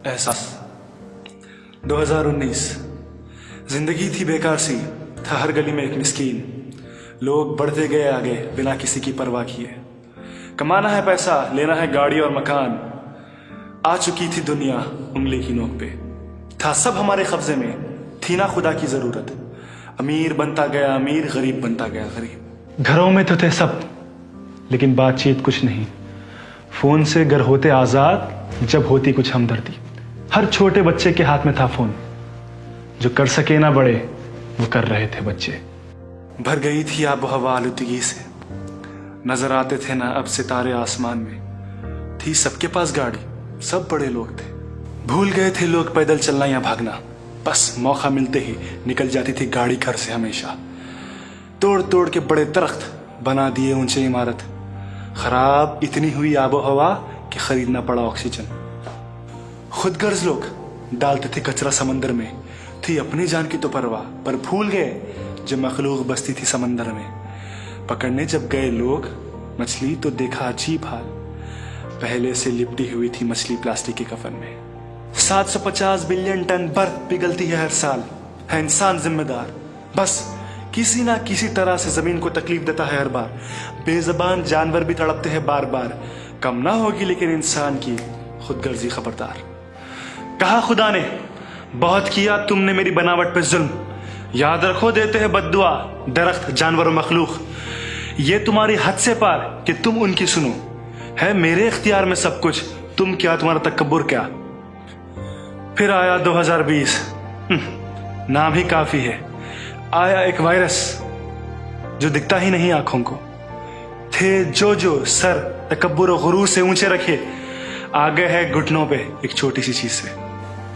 एहसास 2019 जिंदगी थी बेकार सी, था हर गली में एक मिस्कीन। लोग बढ़ते गए आगे बिना किसी की परवाह किए। कमाना है पैसा, लेना है गाड़ी और मकान। आ चुकी थी दुनिया उंगली की नोक पे, था सब हमारे कब्जे में, थी ना खुदा की जरूरत। अमीर बनता गया अमीर, गरीब बनता गया गरीब। घरों में तो थे सब, लेकिन बातचीत कुछ नहीं। फोन से घर होते आजाद, जब होती कुछ हमदर्दी। हर छोटे बच्चे के हाथ में था फोन, जो कर सके ना बड़े वो कर रहे थे बच्चे। भर गई थी आबो हवा आलूदगी से, नजर आते थे ना अब सितारे आसमान में। थी सबके पास गाड़ी, सब बड़े लोग थे। भूल गए थे लोग पैदल चलना या भागना, बस मौका मिलते ही निकल जाती थी गाड़ी घर से हमेशा। तोड़ तोड़ के बड़े दरख्त बना दिए ऊंचे इमारत। खराब इतनी हुई आबो हवा कि खरीदना पड़ा ऑक्सीजन। खुद गर्ज लोग डालते थे कचरा समंदर में, थी अपनी जान की तो परवाह, पर भूल गए जब मखलूक बसती थी समंदर में। पकड़ने जब गए लोग मछली तो देखा अजीब हाल, पहले से लिपटी हुई थी मछली प्लास्टिक के कफन में। 750 बिलियन टन बर्फ पिघलती है हर साल, है इंसान जिम्मेदार। बस किसी ना किसी तरह से जमीन को तकलीफ देता है हर बार। बेजबान जानवर भी तड़पते हैं बार बार, कम ना होगी लेकिन इंसान की खुदगर्जी खबरदार। कहा खुदा ने बहुत किया तुमने मेरी बनावट पे जुल्म, याद रखो देते हैं बद्दुआ दरख्त जानवर और मखलूक। ये तुम्हारी हद से पार कि तुम उनकी सुनो, है मेरे इख्तियार में सब कुछ, तुम क्या तुम्हारा तकब्बुर क्या। फिर आया 2020, नाम ही काफी है। आया एक वायरस जो दिखता ही नहीं आंखों को। थे जो सर तकब्बुर और गुरूर से ऊंचे रखे, आ गए है घुटनों पे एक छोटी सी चीज से।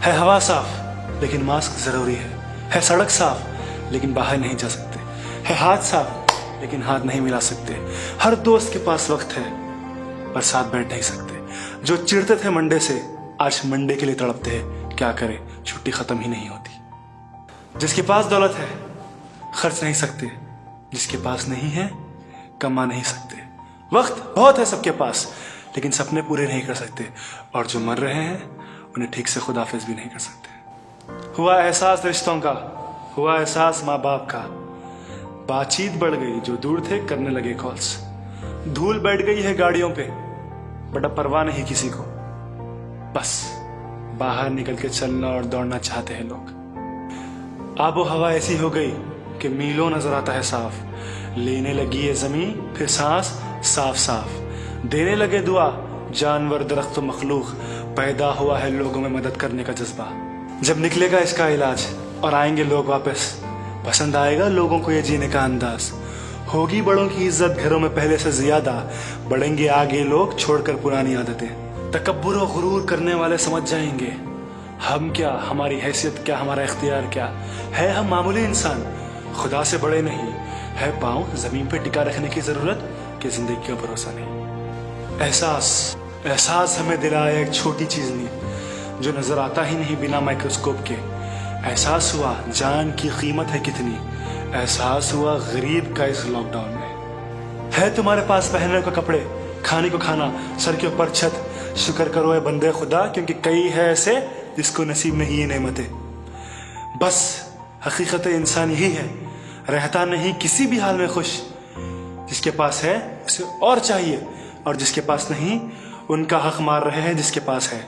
है हवा साफ लेकिन मास्क जरूरी है सड़क साफ लेकिन बाहर नहीं जा सकते, है हाथ साफ लेकिन हाथ नहीं मिला सकते। हर दोस्त के पास वक्त है पर साथ बैठ नहीं सकते। जो चिढ़ते थे मंडे से आज मंडे के लिए तड़पते हैं, क्या करे छुट्टी खत्म ही नहीं होती। जिसके पास दौलत है खर्च नहीं सकते, जिसके पास नहीं है कमा नहीं सकते। वक्त बहुत है सबके पास लेकिन सपने पूरे नहीं कर सकते, और जो मर रहे हैं उन्हें ठीक से खुदाफिज भी नहीं कर सकते। हुआ एहसास रिश्तों का, हुआ एहसास माँ बाप का। बातचीत बढ़ गई, जो दूर थे करने लगे कॉल्स। धूल बैठ गई है गाड़ियों पे, बड़ा परवाह नहीं किसी को। बस बाहर निकल के चलना और दौड़ना चाहते हैं लोग। आबो हवा ऐसी हो गई कि मीलों नजर आता है साफ। लेने लगी है जमीन फिर सांस साफ साफ, देने लगे दुआ जानवर दरख्त मखलूक। पैदा हुआ है लोगों में मदद करने का जज्बा। जब निकलेगा इसका इलाज और आएंगे लोग वापस, पसंद आएगा लोगों को ये जीने का अंदाज। होगी बड़ों की इज्जत घरों में पहले से ज्यादा, बढ़ेंगे आगे लोग छोड़कर पुरानी आदतें। तकब्बुर और गुरूर करने वाले समझ जाएंगे हम क्या, हमारी हैसियत क्या, हमारा इख्तियार क्या है। हम मामूली इंसान, खुदा से बड़े नहीं। है पाँव जमीन पे टिका रखने की जरूरत कि जिंदगी का भरोसा नहीं। एहसास हमें दिलाया एक छोटी चीज ने, जो नजर आता ही नहीं बिना माइक्रोस्कोप के। एहसास हुआ जान की कीमत है कितनी, एहसास हुआ गरीब का इस लॉकडाउन में। है तुम्हारे पास पहनने को कपड़े, खाने को खाना, सर के ऊपर छत, शुक्र करो है बंदे खुदा, क्योंकि कई है ऐसे जिसको नसीब नहीं ये नेमतें। बस हकीकत इंसान यही है, रहता नहीं किसी भी हाल में खुश। जिसके पास है उसे और चाहिए, और जिसके पास नहीं उनका हक मार रहे हैं जिसके पास है।